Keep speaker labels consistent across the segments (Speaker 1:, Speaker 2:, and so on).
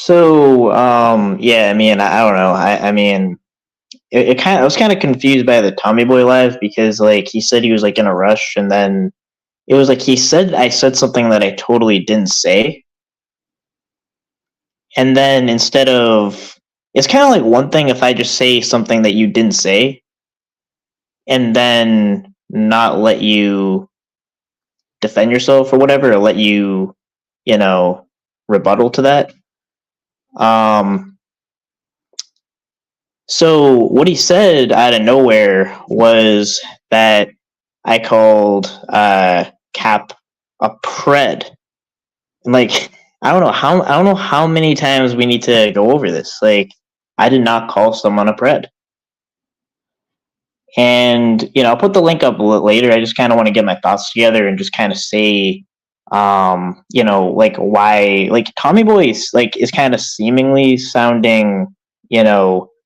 Speaker 1: Yeah, I mean, I don't know. I mean, I was kind of confused by the Tommy Boy live because like he said he was like in a rush, and then it was like he said I said something that I totally didn't say, and then instead of it's kind of like one thing if I just say something that you didn't say, and then not let you defend yourself or whatever, or let you, you know, rebuttal to that. Um, So what he said out of nowhere was that I called Cap a pred. And like I don't know how many times we need to go over this. Like I did not call someone a pred. And I'll put the link up later. I just kind of want to get my thoughts together and just kind of say like why like Tommy Boy is kind of seemingly sounding,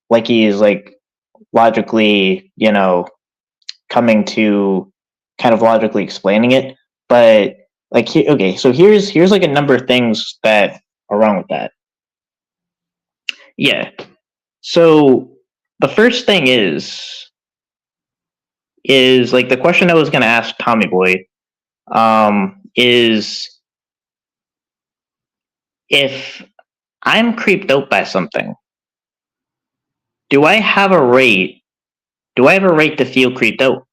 Speaker 1: like he is like logically, coming to kind of logically explaining it. But like, okay, so here's like a number of things that are wrong with that. Yeah. So the first thing is like the question I was going to ask Tommy Boy, is if I'm creeped out by something, do I have a right? Do I have a right to feel creeped out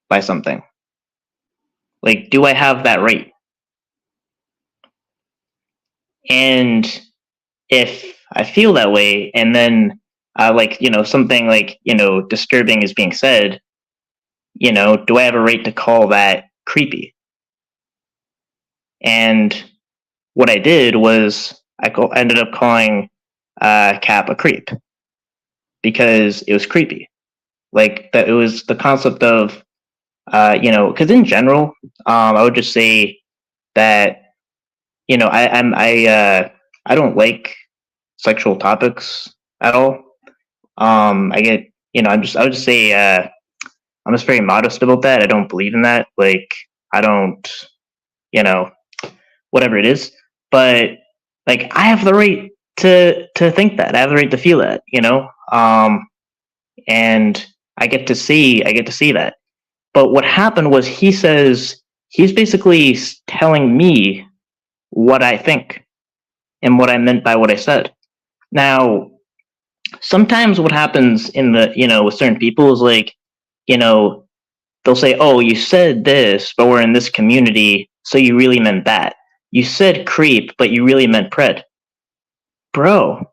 Speaker 1: by something? Like, do I have that right? And if I feel that way, and then something like disturbing is being said, do I have a right to call that creepy? And what I did was ended up calling Cap a creep because it was creepy. Like that, it was the concept of because in general, I would just say that I don't like sexual topics at all. I get I would just say I'm just very modest about that. I don't believe in that. Like I don't, you know, whatever it is. But like I have the right to think that. I have the right to feel that, and I get to see that. But what happened was he says he's basically telling me what I think and what I meant by what I said. Now, sometimes what happens in the, with certain people is like, you know, they'll say, "Oh, you said this, but we're in this community, so you really meant that. You said creep, but you really meant pred." Bro,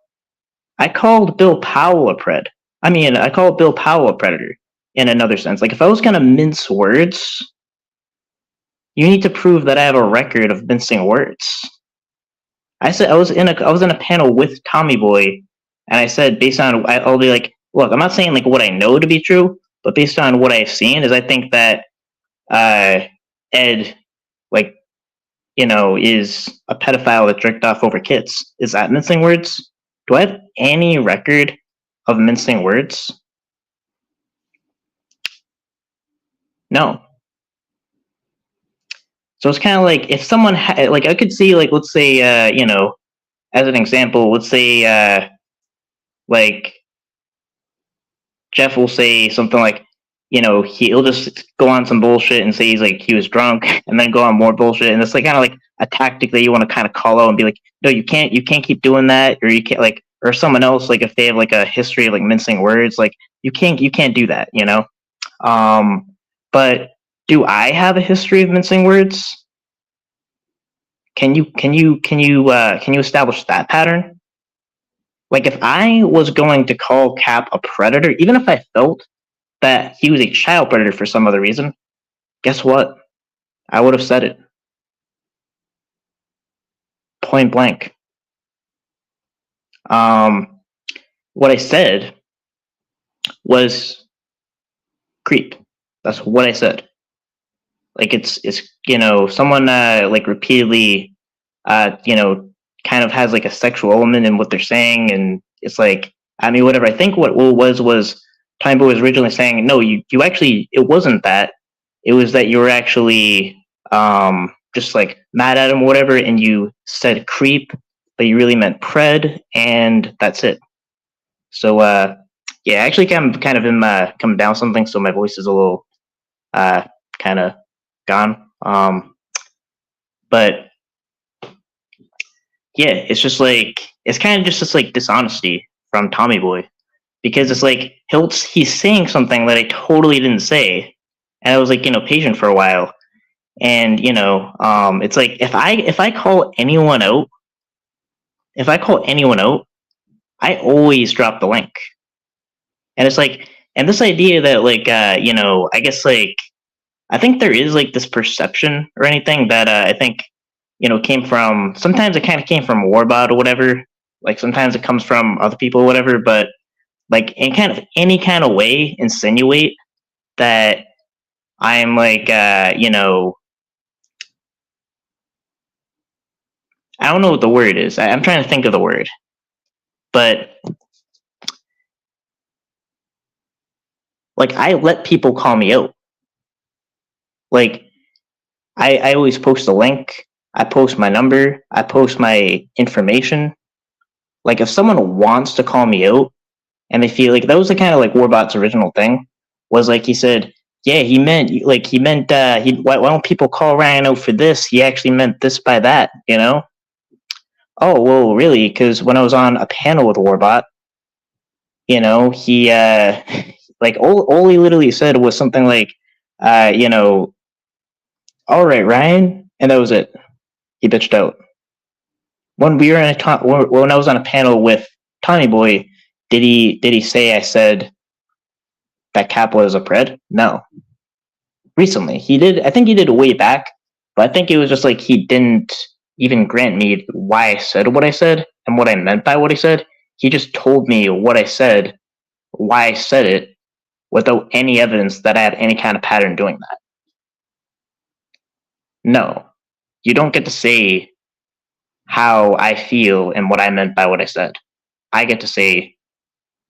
Speaker 1: I called Bill Powell a pred. I mean, I called Bill Powell a predator in another sense. Like, if I was going to mince words, you need to prove that I have a record of mincing words. I said I was in a panel with Tommy Boy, and I said based on I'll be like, look, I'm not saying like what I know to be true, but based on what I've seen, is I think that Ed, like, is a pedophile that jerked off over kids. Is that mincing words? Do I have any record of mincing words? No. So it's kind of like if someone like I could see like let's say as an example, let's say like Jeff will say something like, he'll just go on some bullshit and say he was drunk, and then go on more bullshit, and it's like kind of like a tactic that you want to kind of call out and be like, no, you can't keep doing that, or you can't like, or someone else like if they have like a history of like mincing words, like you can't do that, But do I have a history of mincing words? Can you establish that pattern? Like if I was going to call Cap a predator, even if I felt that he was a child predator for some other reason, guess what? I would have said it. Point blank. What I said was creep. That's what I said. Like it's someone like repeatedly kind of has like a sexual element in what they're saying, and it's like, I mean, whatever. I think what was Time Boy was originally saying, no, you actually, it wasn't that. It was that you were actually just like mad at him or whatever, and you said creep, but you really meant pred, and that's it. So yeah, actually, kind of in coming down something, so my voice is a little uh kind of gone. But yeah, it's just like it's kind of just this like dishonesty from Tommy Boy, because it's like he's saying something that I totally didn't say, and I was like patient for a while, and it's like if I call anyone out, if I call anyone out, I always drop the link, and it's like, and this idea that like I guess like I think there is like this perception or anything that I think came from, sometimes it kind of came from Warbot or whatever. Like sometimes it comes from other people or whatever, but like in kind of any kind of way insinuate that I'm like I don't know what the word is. I'm trying to think of the word, but like I let people call me out. Like I always post a link. I post my number. I post my information. Like if someone wants to call me out, and they feel like that was the kind of like Warbot's original thing, was like he said, yeah, he meant why don't people call Ryan out for this? He actually meant this by that, you know? Oh well, really? Because when I was on a panel with Warbot, he like all he literally said was something like, uh, you know, all right, Ryan, and that was it. He bitched out. When we were when I was on a panel with Tommy Boy, did he say I said that Cap was a pred? No. Recently, he did. I think he did way back, but I think it was just like he didn't even grant me why I said what I said and what I meant by what I said. He just told me what I said, why I said it, without any evidence that I had any kind of pattern doing that. No, you don't get to say how I feel and what I meant by what I said. I get to say,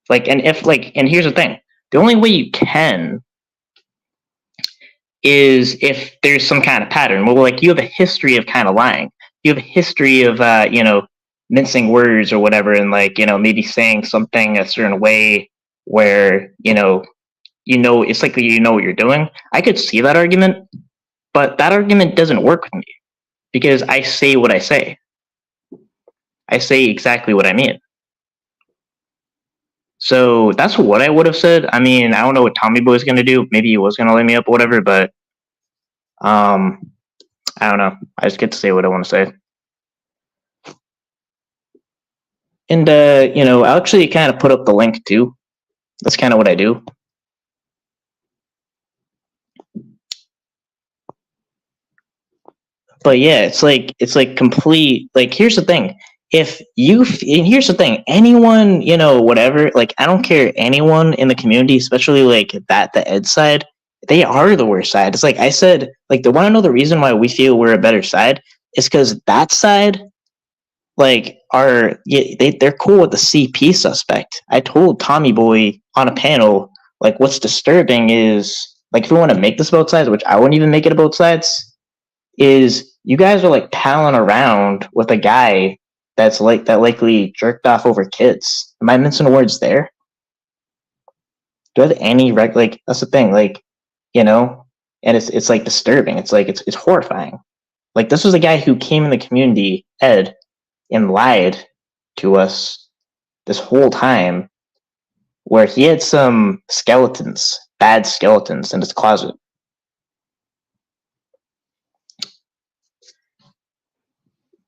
Speaker 1: like, and if like, and here's the thing: the only way you can is if there's some kind of pattern. Well, like you have a history of kind of lying. You have a history of mincing words or whatever, and like maybe saying something a certain way where it's like you know what you're doing. I could see that argument, but that argument doesn't work with me because I say what I say. I say exactly what I mean. So that's what I would have said. I mean, I don't know what Tommy Boy is going to do. Maybe he was going to let me up or whatever, but um, I don't know. I just get to say what I want to say. And I'll actually kind of put up the link too. That's kind of what I do. But yeah, it's like complete. Like here's the thing: if you and here's the thing, anyone whatever, like I don't care, anyone in the community, especially like the ed side, they are the worst side. It's like I said, like the want to know the reason why we feel we're a better side is because that side like are they're cool with the CP suspect. I told Tommy Boy on a panel like what's disturbing is like if we want to make this about sides, which I wouldn't even make it about sides, is you guys are like palling around with a guy that's like that likely jerked off over kids. Am I mincing words there? Do I have any like that's the thing, like and it's like disturbing. It's like it's horrifying. Like this was a guy who came in the community, Ed, and lied to us this whole time where he had some skeletons, bad skeletons in his closet.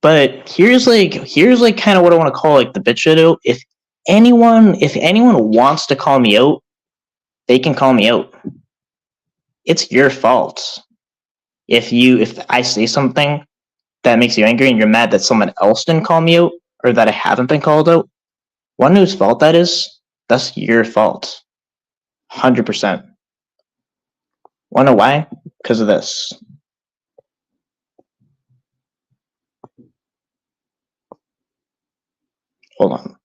Speaker 1: But here's like kind of what I want to call like the bitch shit out. If anyone wants to call me out, they can call me out. It's your fault. If I say something that makes you angry and you're mad that someone else didn't call me out or that I haven't been called out, one whose fault that is, that's your fault. 100%. Wanna know why? Because of this. Hold on.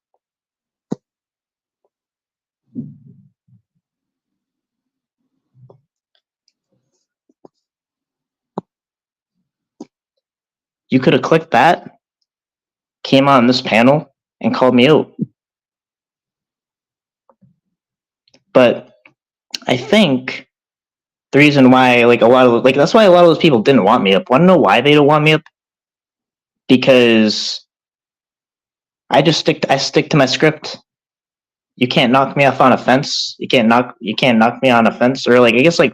Speaker 1: You could have clicked that, came on this panel and called me out. But I think the reason why, like, that's why a lot of those people didn't want me up. Want to know why they don't want me up? Because I stick to my script. You can't knock me off on a fence. You can't knock me on a fence, or like, I guess, like,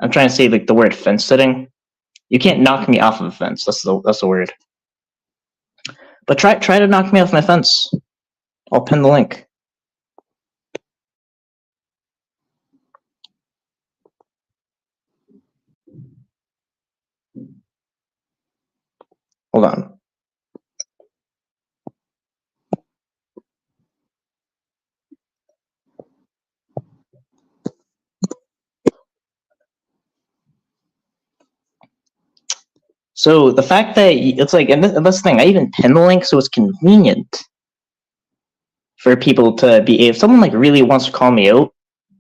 Speaker 1: I'm trying to say, like, the word fence sitting. You can't knock me off of a fence. That's the word. But try to knock me off my fence. I'll pin the link. Hold on. So the fact that it's like, and this thing, I even pin the link so it's convenient for people to be. If someone like really wants to call me out,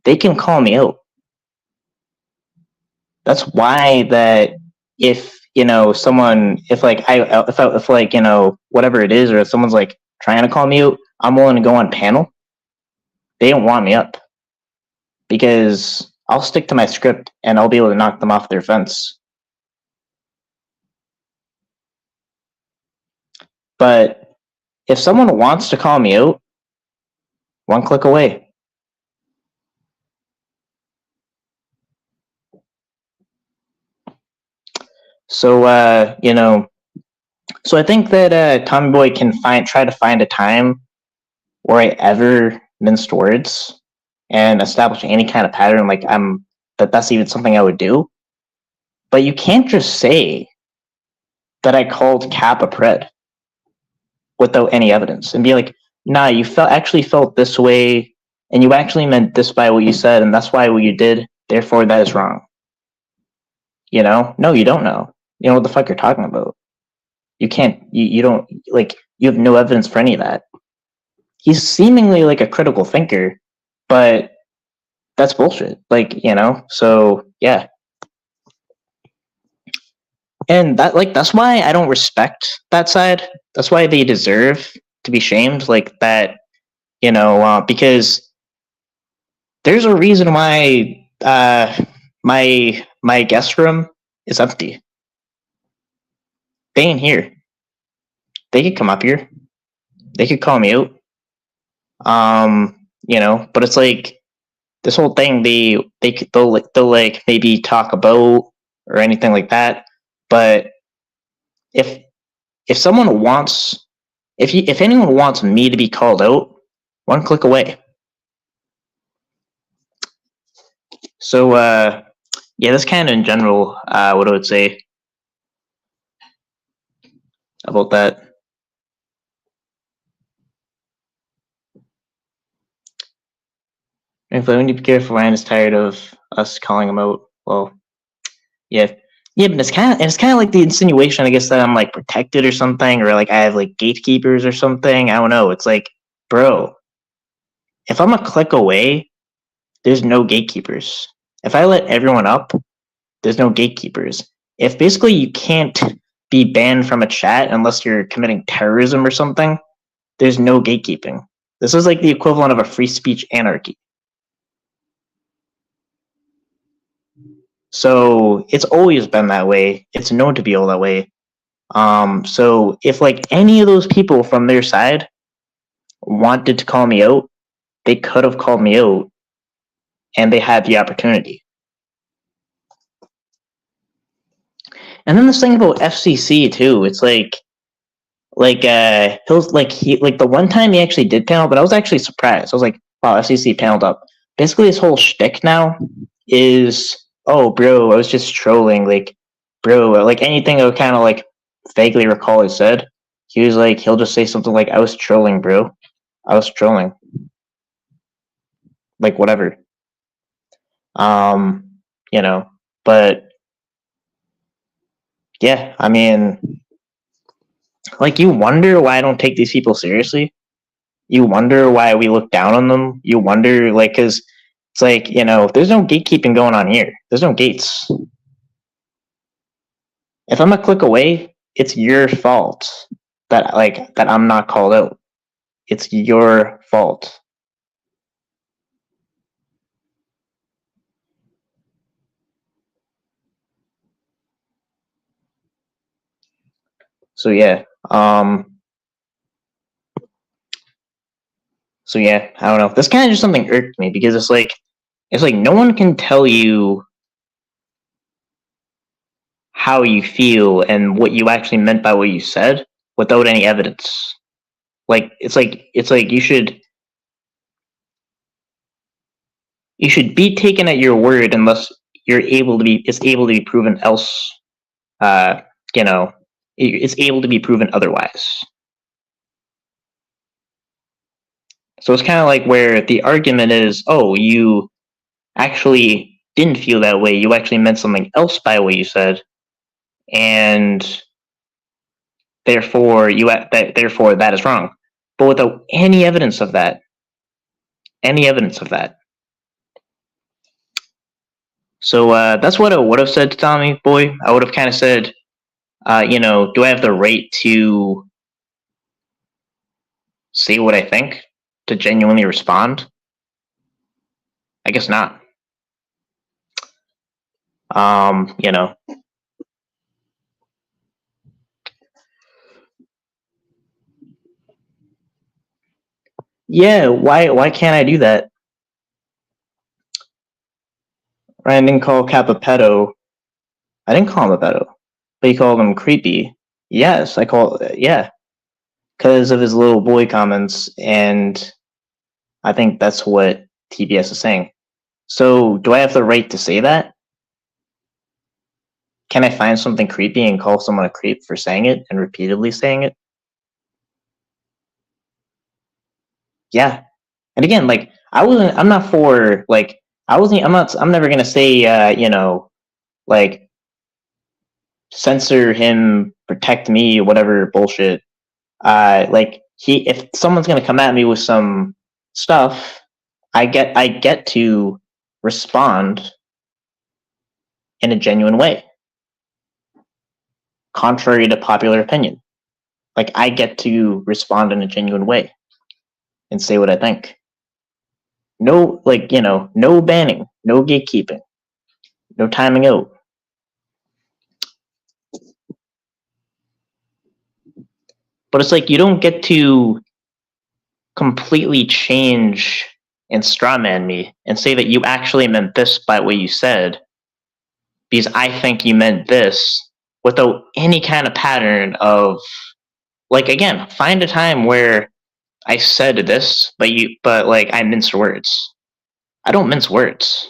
Speaker 1: they can call me out. That's why that if someone, if like whatever it is, or if someone's like trying to call me out, I'm willing to go on panel. They don't want me up because I'll stick to my script and I'll be able to knock them off their fence. But if someone wants to call me out, one click away. So so I think that Tommy Boy can try to find a time where I ever minced words and establish any kind of pattern, like that's even something I would do. But you can't just say that I called Cap a pred without any evidence and be like, nah, you actually felt this way, and you actually meant this by what you said, and that's why what you did, therefore that is wrong. No, you don't know. You know what the fuck you're talking about. You can't, you don't, like, you have no evidence for any of that. He's seemingly like a critical thinker, but that's bullshit. Like, so yeah. And that's why I don't respect that side. That's why they deserve to be shamed like that, because there's a reason why my guest room is empty. They ain't here. They could come up here. They could call me out. But it's like this whole thing. They'll like maybe talk about or anything like that. But if someone wants, if anyone wants me to be called out, one click away. So yeah, that's kind of in general what I would say about that. If we need to be careful, Ryan is tired of us calling him out. Well, yeah, but it's kind of like the insinuation, I guess, that I'm like protected or something, or like I have like gatekeepers or something. I don't know. It's like, bro, if I'm a click away, there's no gatekeepers. If I let everyone up, there's no gatekeepers. If basically you can't be banned from a chat unless you're committing terrorism or something, there's no gatekeeping. This is like the equivalent of a free speech anarchy. So it's always been that way. It's known to be all that way. So if like any of those people from their side wanted to call me out, they could have called me out, and they had the opportunity. And then this thing about FCC too, it's like he'll like the one time he actually did panel, but I was actually surprised. I was like, wow, FCC paneled up. Basically, his whole shtick now is, oh, bro, I was just trolling. Like, bro, like anything I would kind of like vaguely recall he said, he was like, he'll just say something like, I was trolling, bro. I was trolling. Like, whatever. But yeah, I mean, like, you wonder why I don't take these people seriously. You wonder why we look down on them. You wonder, like, because it's like, there's no gatekeeping going on here. There's no gates. If I'm a click away, it's your fault. that I'm not called out. It's your fault. So yeah. So yeah, I don't know. This kind of just something irked me because it's like no one can tell you how you feel and what you actually meant by what you said without any evidence. Like it's like you should be taken at your word unless you're able to be it's able to be proven else. Uh, you know, it's able to be proven otherwise. So it's kind of like where the argument is, oh, you actually didn't feel that way. You actually meant something else by what you said, and therefore that is wrong. But without any evidence of that, any evidence of that. So that's what I would have said to Tommy Boy. I would have kind of said, do I have the right to say what I think, to genuinely respond? I guess not. You know. Yeah, why can't I do that? Ryan didn't call Cap a pedo. I didn't call him a pedo, but he called him creepy. Yes, I call yeah, because of his little boy comments, and I think that's what TBS is saying. So, do I have the right to say that? Can I find something creepy and call someone a creep for saying it and repeatedly saying it? Yeah. And again, like I'm not for like I'm never gonna say like censor him, protect me, whatever bullshit. Like if someone's gonna come at me with some stuff, I get to respond in a genuine way, contrary to popular opinion. Like I get to respond in a genuine way and say what I think. No, no banning, no gatekeeping, no timing out. But it's like you don't get to completely change and strawman me and say that you actually meant this by what you said because I think you meant this without any kind of pattern of like again, find a time where I said this, but like I minced words. I don't mince words.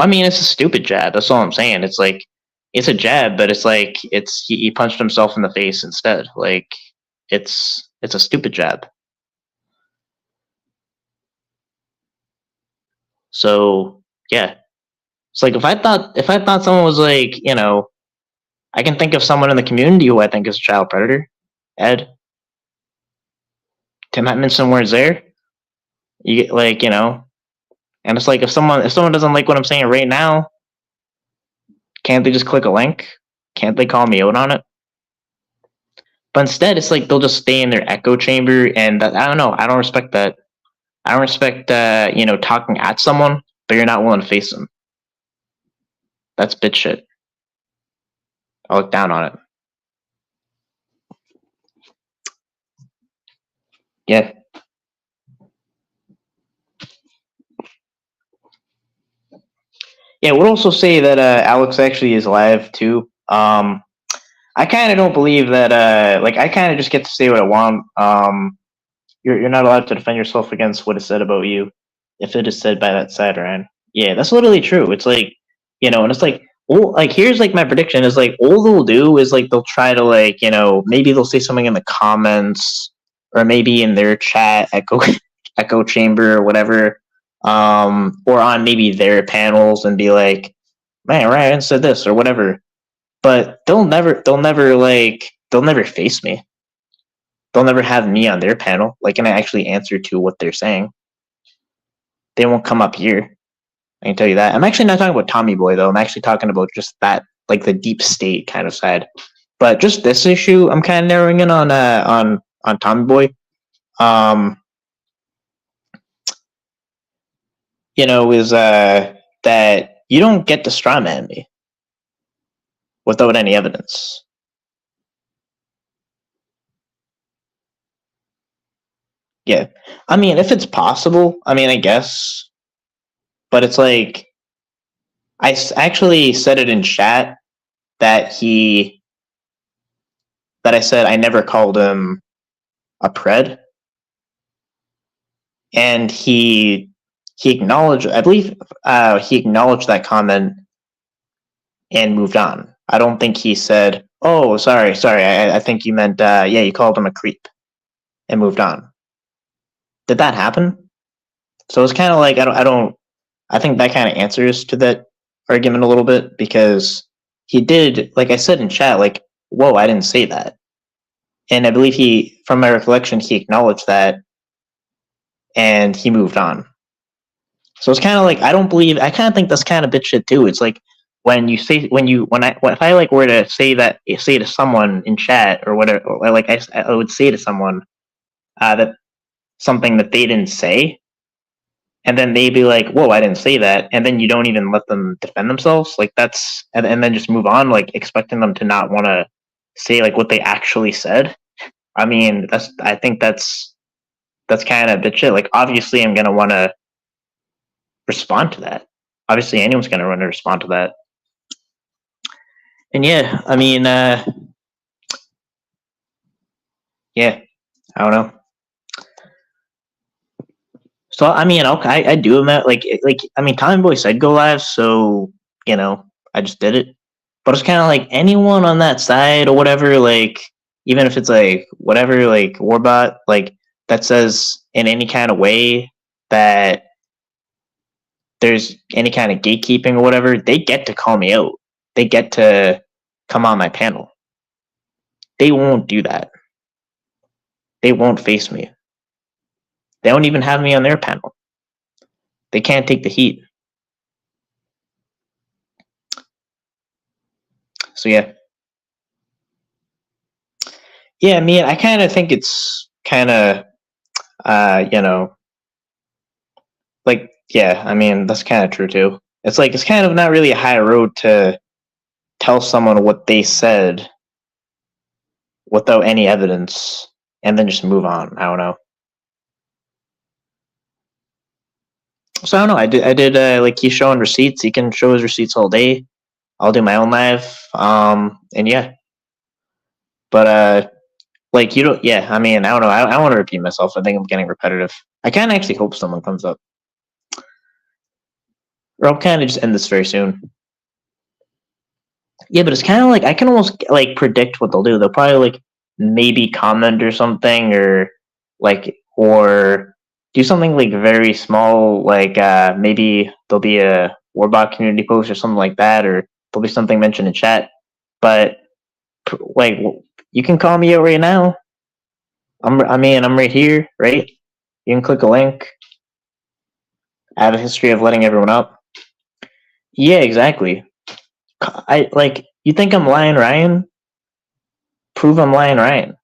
Speaker 1: I mean, it's a stupid jab. That's all I'm saying. It's like it's a jab, but it's like he punched himself in the face instead. Like it's a stupid jab. So yeah, it's like if I thought someone was like I can think of someone in the community who I think is a child predator. Ed, Tim Hetmanson words there. You get and it's like if someone doesn't like what I'm saying right now, can't they just click a link? Can't they call me out on it? But instead, it's like they'll just stay in their echo chamber, and I don't know. I don't respect that. I don't respect talking at someone, but you're not willing to face them. That's bitch shit. I look down on it. Yeah. Yeah, we'll also say that Alex actually is live too. I kind of don't believe that. I kind of just get to say what I want. You're not allowed to defend yourself against what is said about you, if it is said by that side, Ryan. Yeah, that's literally true. It's like and it's like, well, like here's like my prediction is like all they'll do is like they'll try to like maybe they'll say something in the comments or maybe in their chat echo chamber or whatever, or on maybe their panels and be like, man, Ryan said this or whatever. But they'll never face me. They'll never have me on their panel. Like, and I actually answer to what they're saying. They won't come up here. I can tell you that. I'm actually not talking about Tommy Boy though. I'm actually talking about just that like the deep state kind of side. But just this issue, I'm kind of narrowing in on Tommy Boy. Um, is that you don't get to strawman me without any evidence. Yeah, I mean, if it's possible, I mean, I guess, but it's like actually said it in chat that I said I never called him a pred, and he acknowledged. I believe he acknowledged that comment and moved on. I don't think he said, "Oh, sorry. I think you meant yeah, you called him a creep," and moved on. Did that happen? So it's kind of like I think that kind of answers to that argument a little bit, because he did, like I said in chat, like, whoa, I didn't say that. And I believe from my recollection, he acknowledged that and he moved on. So it's kind of like, I kind of think that's kind of bitch shit too. It's like if I like were to say to someone in chat or whatever, or like I would say to someone that something that they didn't say, and then they'd be like, whoa, I didn't say that, and then you don't even let them defend themselves, like that's, and then just move on, like expecting them to not want to say like what they actually said. I mean, I think that's kind of bitch shit. Like, obviously I'm gonna want to respond to that. Obviously anyone's gonna want to respond to that. And yeah, I mean, yeah, I don't know. So I mean, okay, I do admit, like I mean, Tommy Boy said go live, so I just did it. But it's kind of like anyone on that side or whatever, like even if it's like whatever, like Warbot, like that says in any kind of way that there's any kind of gatekeeping or whatever, they get to call me out. They get to come on my panel. They won't do that. They won't face me. They don't even have me on their panel. They can't take the heat. So yeah. Yeah, I mean, I kind of think it's kind of, like, yeah, I mean, that's kind of true too. It's like, it's kind of not really a high road to tell someone what they said without any evidence and then just move on. I don't know. So I don't know. I did like, he's showing receipts. He can show his receipts all day. I'll do my own live. And yeah. But like, you don't. Yeah, I mean, I don't know. I don't want to repeat myself. I think I'm getting repetitive. I kind of actually hope someone comes up, or I'll kind of just end this very soon. Yeah, but it's kind of like I can almost like predict what they'll do. They'll probably like maybe comment or something, or do something like very small, like maybe there'll be a Warbot community post or something like that, or there'll be something mentioned in chat. But like, you can call me out right now. I'm right here, right? You can click a link. I have a history of letting everyone up. Yeah, exactly. You think I'm lying, Ryan? Prove I'm lying, Ryan.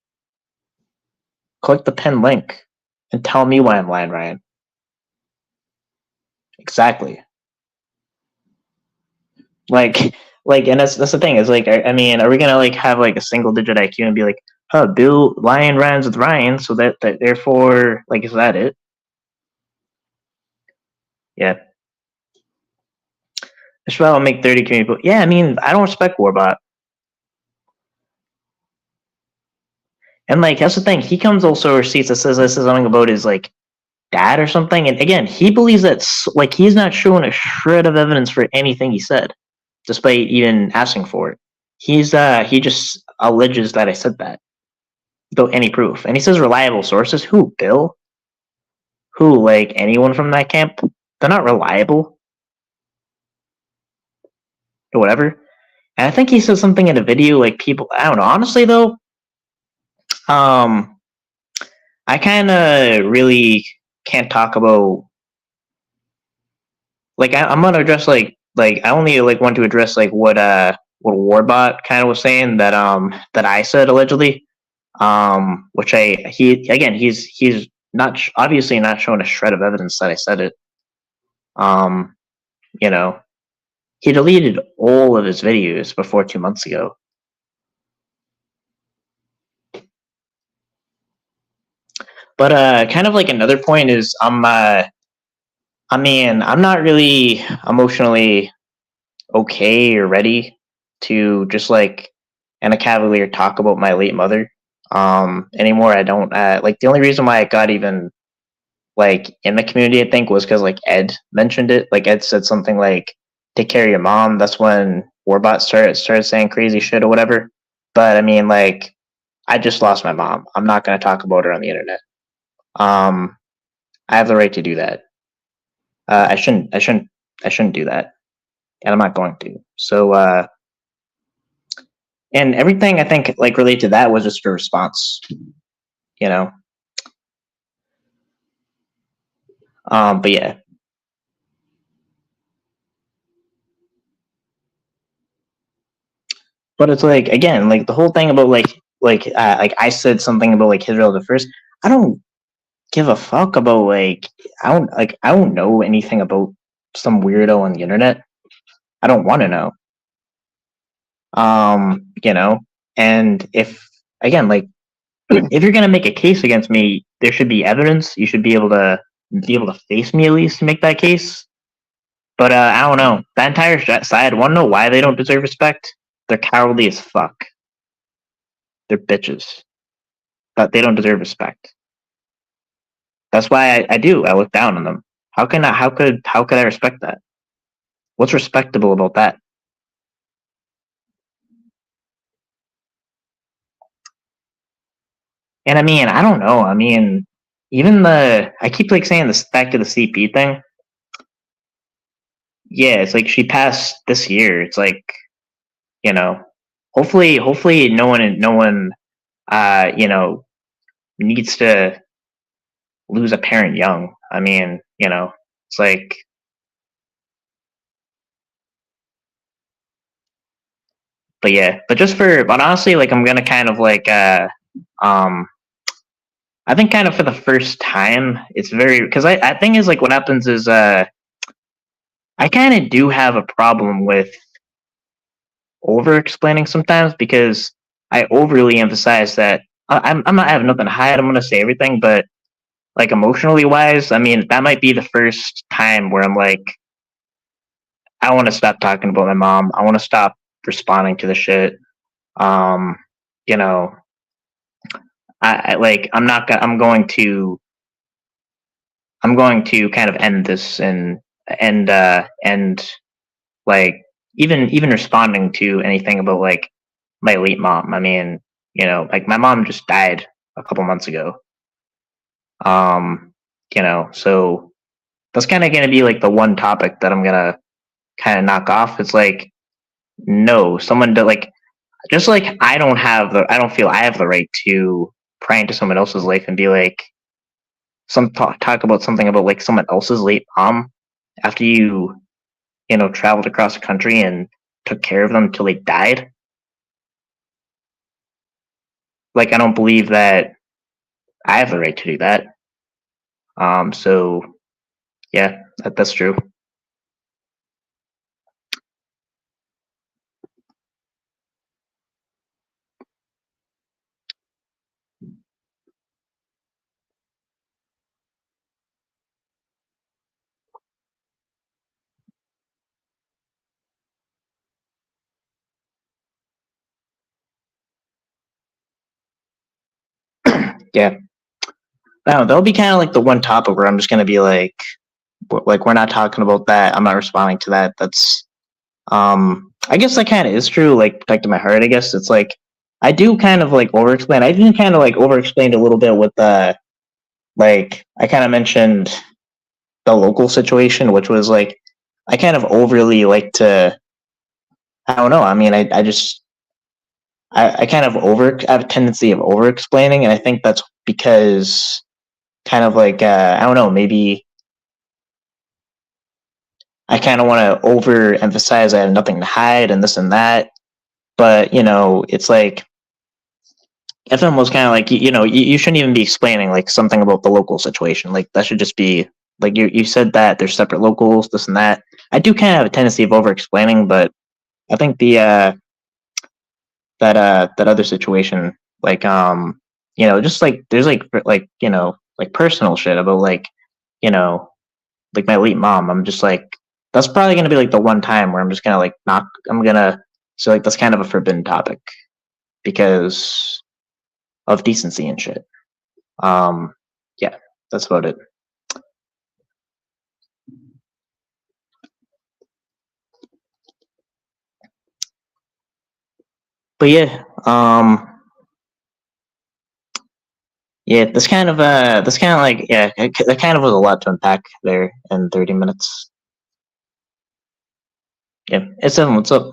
Speaker 1: Click the pinned link and tell me why I'm lying, Ryan. Exactly. And that's the thing, is like, I mean, are we gonna like have like a single digit IQ and be like, huh, Bill Lion rhymes with Ryan, so that therefore, like, is that it? Yeah. That's why I'll make 30 community. Yeah, I mean, I don't respect Warbot. And like, that's the thing. He comes also receipts that says this is something about his like dad or something. And again, he believes that like he's not showing a shred of evidence for anything he said, despite even asking for it. He just alleges that I said that without any proof. And he says reliable sources. Who, Bill? Who, like anyone from that camp? They're not reliable. Or whatever. And I think he said something in a video, like people, I don't know. Honestly though, I kind of really can't talk about, like, I'm gonna address like I only like want to address like what what Warbot kind of was saying that I said allegedly, which he again he's not obviously not showing a shred of evidence that I said it. Um, you know, he deleted all of his videos before 2 months ago. But kind of like another point is I mean, I'm not really emotionally okay or ready to just like in a cavalier talk about my late mother anymore. I don't like the only reason why I got even like in the community I think was because like Ed mentioned it. Like Ed said something like take care of your mom. That's when Warbot started saying crazy shit or whatever. But I mean like I just lost my mom. I'm not gonna talk about her on the internet. Um I have the right to do that. I shouldn't do that. And I'm not going to. So and everything I think like related to that was just a response, you know. But yeah, but it's like again, like the whole thing about like I said something about like Israel the first. I don't give a fuck about like I don't know anything about some weirdo on the internet. I don't want to know. You know, and if again like if you're gonna make a case against me, there should be evidence. You should be able to face me at least to make that case. But I don't know. That entire side, want to know why they don't deserve respect? They're cowardly as fuck. They're bitches. But they don't deserve respect. That's why I do. I look down on them. How can I? How could I respect that? What's respectable about that? And I mean, I don't know. I mean, even the I keep like saying this back to the CP thing. Yeah, it's like she passed this year. It's like you know, hopefully, no one, you know, needs to lose a parent young. I mean, you know, it's like, but yeah, but honestly, like, I'm gonna kind of like, um, I think kind of for the first time, it's very, because I think is like what happens is, I kind of do have a problem with over explaining sometimes because I overly emphasize that I'm not having nothing to hide. I'm gonna say everything, but like emotionally wise, I mean, that might be the first time where I'm like, I want to stop talking about my mom. I want to stop responding to the shit. Um, you know, I like I'm not gonna I'm going to kind of end this and like even responding to anything about like my late mom. I mean, you know, like my mom just died a couple months ago. Um, you know, so that's kind of gonna be like the one topic that I'm gonna kind of knock off. It's like no, someone to like just like I don't feel I have the right to pry into someone else's life and be like talk about something about like someone else's late mom after you know traveled across the country and took care of them until they died. Like I don't believe that I have the right to do that. So yeah, that's true. Yeah, I don't know, that'll be kind of like the one topic where I'm just gonna be like we're not talking about that. I'm not responding to that. That's I guess that kind of is true. Like protecting my heart. I guess it's like I do kind of like over explain. I did kind of like over explained a little bit with the like I kind of mentioned the local situation, which was like I kind of overly like to I don't know. I mean, I just I kind of over I have a tendency of over explaining, and I think that's because kind of like I don't know, maybe I kind of want to overemphasize I have nothing to hide and this and that. But it's like if was kind of like you shouldn't even be explaining like something about the local situation. Like that should just be like you said that there's separate locals, this and that. I do kind of have a tendency of over explaining, but I think the that other situation, like just like there's like like personal shit about like you know like my late mom. I'm just like that's probably gonna be like the one time where I'm just gonna like not I'm gonna so like that's kind of a forbidden topic because of decency and shit. Um, yeah, that's about it. But yeah, yeah, this kind of like yeah, that kind of was a lot to unpack there in 30 minutes. Yeah, it's seven. What's up?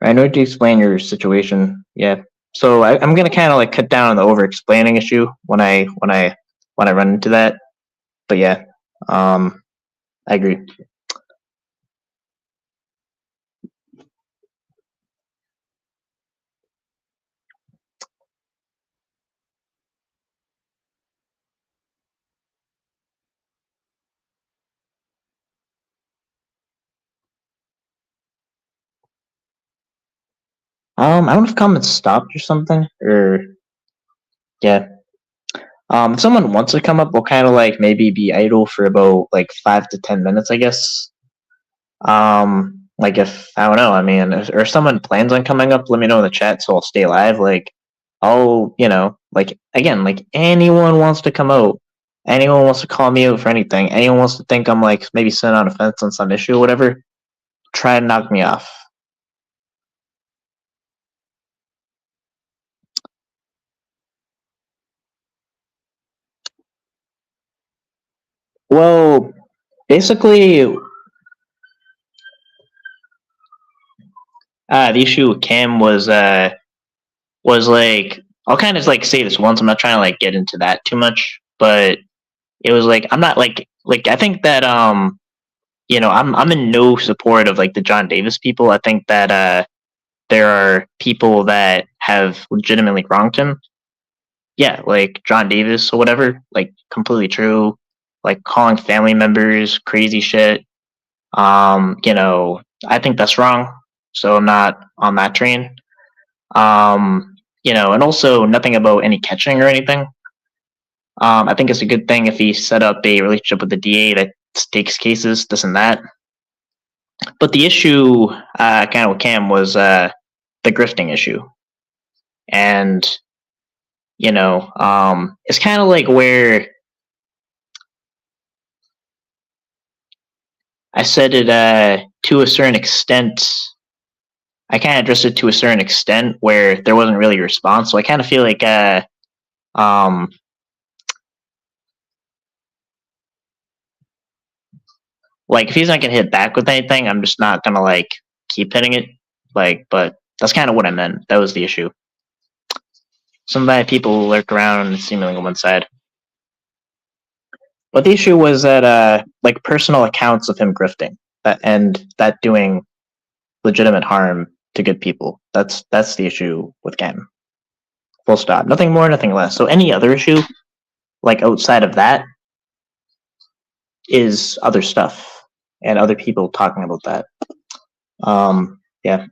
Speaker 1: I know to explain your situation. Yeah, so I'm gonna kind of like cut down on the over explaining issue when I run into that. But yeah, I agree. I don't know if comments stopped or something, or yeah. If someone wants to come up, we'll kind of like maybe be idle for about like 5 to 10 minutes, I guess. Like if I don't know, I mean, or someone plans on coming up, let me know in the chat so I'll stay live. Like, I'll like again, like anyone wants to come out, anyone wants to call me out for anything, anyone wants to think I'm like maybe sitting on a fence on some issue or whatever, try to knock me off. Well, basically, the issue with Cam was like I'll kind of like say this once. I'm not trying to like get into that too much, but it was like I'm not like I think that I'm in no support of like the John Davis people. I think that there are people that have legitimately wronged him. Yeah, like John Davis or whatever, like completely true. Like calling family members crazy shit. I think that's wrong. So I'm not on that train. And also nothing about any catching or anything. I think it's a good thing if he set up a relationship with the DA that takes cases, this and that. But the issue, kind of with Cam, was the grifting issue, and it's kind of like where I said it to a certain extent. I kind of addressed it to a certain extent where there wasn't really a response. So I kind of feel like um, like if he's not gonna hit back with anything, I'm just not gonna like keep hitting it. Like, but that's kind of what I meant. That was the issue. Some bad people lurk around seemingly on one side. But the issue was that like personal accounts of him grifting and that doing legitimate harm to good people. That's the issue with Cam. Full stop. Nothing more, nothing less. So any other issue, like outside of that, is other stuff and other people talking about that. Yeah.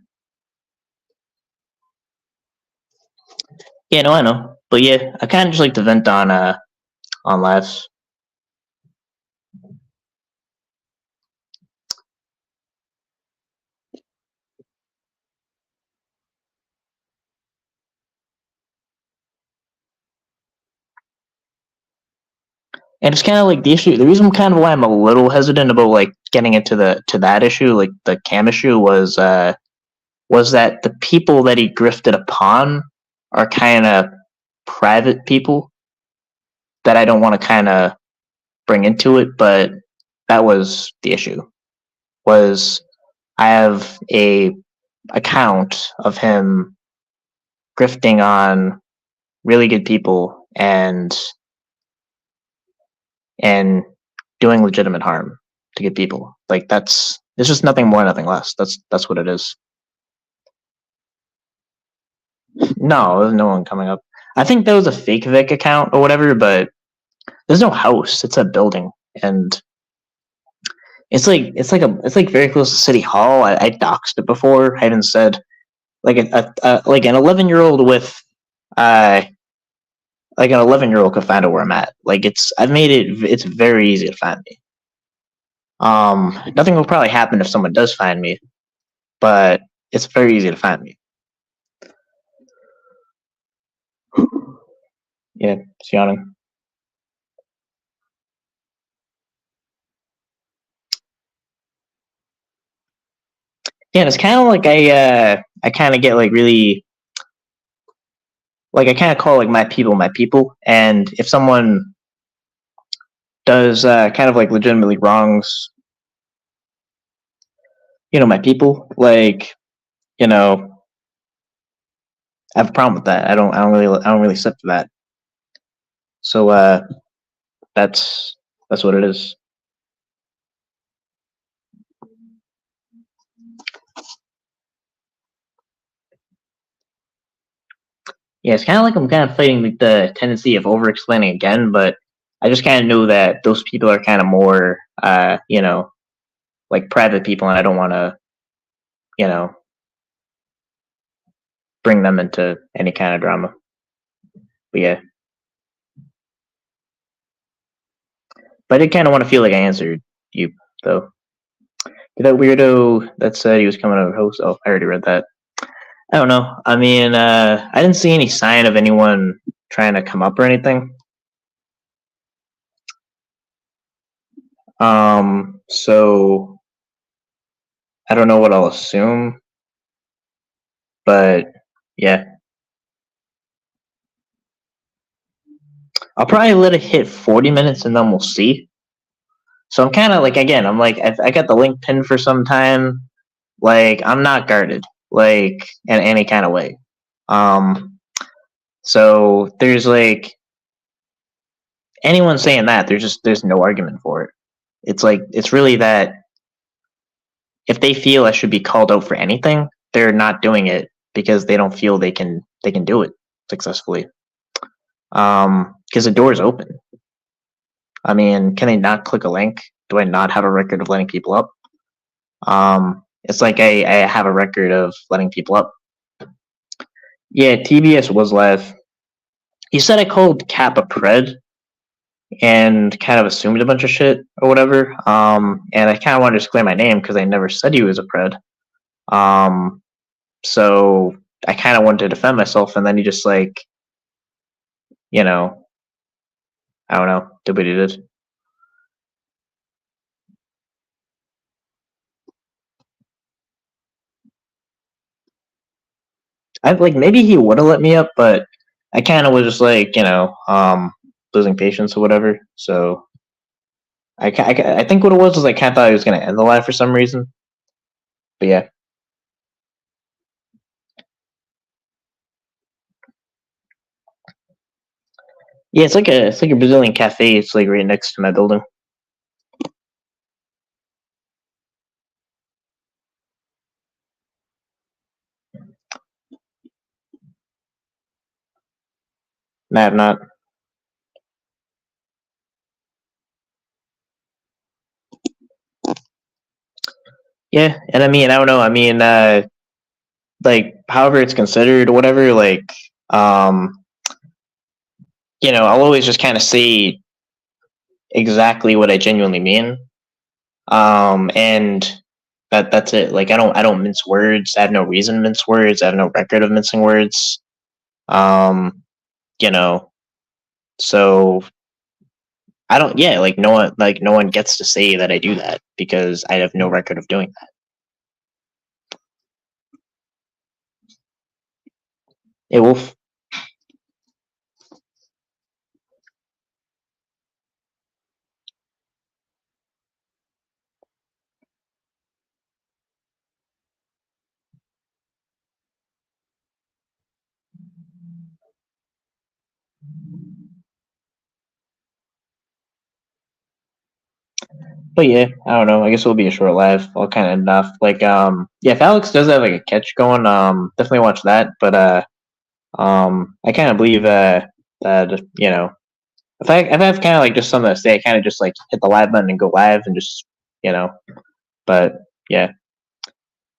Speaker 1: Yeah, no, I know. But yeah, I kind of just like to vent on lives. And it's kind of like the issue. The reason kind of why I'm a little hesitant about like getting into the to that issue, like the Cam issue, was that the people that he grifted upon are kind of private people that I don't want to kind of bring into it, but that was the issue. Was I have a account of him grifting on really good people and doing legitimate harm to good people. Like that's it's just nothing more, nothing less. That's what it is. No, there's no one coming up. I think that was a fake Vic account or whatever, but there's no house. It's a building, and it's like very close to City Hall. I doxed it before. I even said like like an 11-year-old with uh like an 11-year-old could find out where I'm at. Like I've made it. It's very easy to find me. Nothing will probably happen if someone does find me, but it's very easy to find me. Yeah, it's yawning. Yeah, it's kind of like I kind of get like really like I kind of call like my people, and if someone does kind of like legitimately wrongs, my people, like you know, I have a problem with that. I don't really sit for that. So that's that's what it is. Yeah, it's kind of like I'm kind of fighting like the tendency of over explaining again, but I just kind of know that those people are kind of more, like private people, and I don't want to, you know, bring them into any kind of drama. But yeah, but I did kind of want to feel like I answered you though. That weirdo that said he was coming over host. Oh, I already read that. I don't know. I mean, I didn't see any sign of anyone trying to come up or anything. So I don't know what I'll assume, but yeah, I'll probably let it hit 40 minutes and then we'll see. So I'm kind of like, again, I'm like, I got the link pinned for some time. Like, I'm not guarded, like, in any kind of way. So there's like, anyone saying that, there's no argument for it. It's like, it's really that if they feel I should be called out for anything, they're not doing it because they don't feel they can do it successfully. Because the door is open. I mean, can they not click a link? Do I not have a record of letting people up? It's like I have a record of letting people up. Yeah, TBS was live. He said I called Cap a pred and kind of assumed a bunch of shit or whatever. And I kind of wanted to clear my name because I never said he was a pred. So I kind of wanted to defend myself, and then he just like, you know, I don't know, did what he did. I like maybe he would have let me up, but I kind of was just like, losing patience or whatever. So I think what it was I kind of thought he was gonna end the live for some reason. But yeah, yeah, it's like a Brazilian cafe. It's like right next to my building. No, I have not. Yeah, and I mean, I don't know. I mean, like however it's considered or whatever. Like, um, I'll always just kind of say exactly what I genuinely mean. And that's it. Like, I don't mince words. I have no reason to mince words. I have no record of mincing words. Um, you know, so I don't. Yeah, like no one gets to say that I do that because I have no record of doing that. It will. But yeah, I don't know. I guess it'll be a short live. All kind of enough. Like, yeah, if Alex does have like a catch going, definitely watch that. But
Speaker 2: I kind of believe that if I have kind of like just something to say, I kind of just like hit the live button and go live and just you know. But yeah,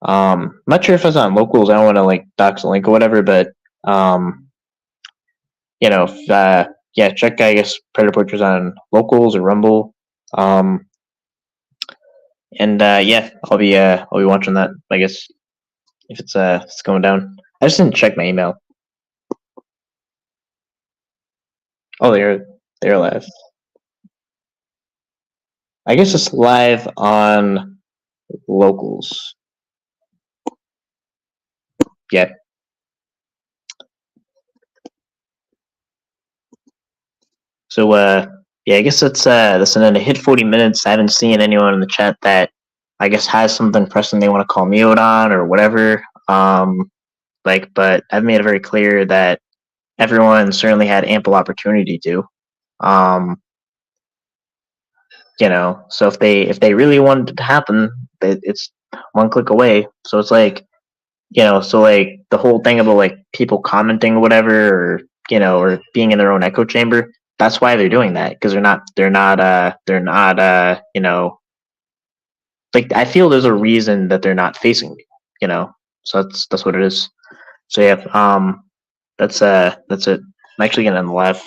Speaker 2: I'm not sure if it's on locals. I don't want to like dox a link or whatever, but um, yeah, check I guess Predator Portraits on locals or Rumble. Um, and yeah, I'll be watching that. I guess if it's going down. I just didn't check my email. Oh, they're live. I guess it's live on locals. Yeah. So yeah, I guess that's an end. It hit 40 minutes. I haven't seen anyone in the chat that I guess has something pressing they want to call me out on or whatever. But I've made it very clear that everyone certainly had ample opportunity to. Um, so if they really wanted it to happen, it's one click away. So it's like, so like the whole thing about like people commenting or whatever, or or being in their own echo chamber. That's why they're doing that, because they're not like, I feel there's a reason that they're not facing me. So that's what it is. So yeah, that's it. I'm actually gonna end the live.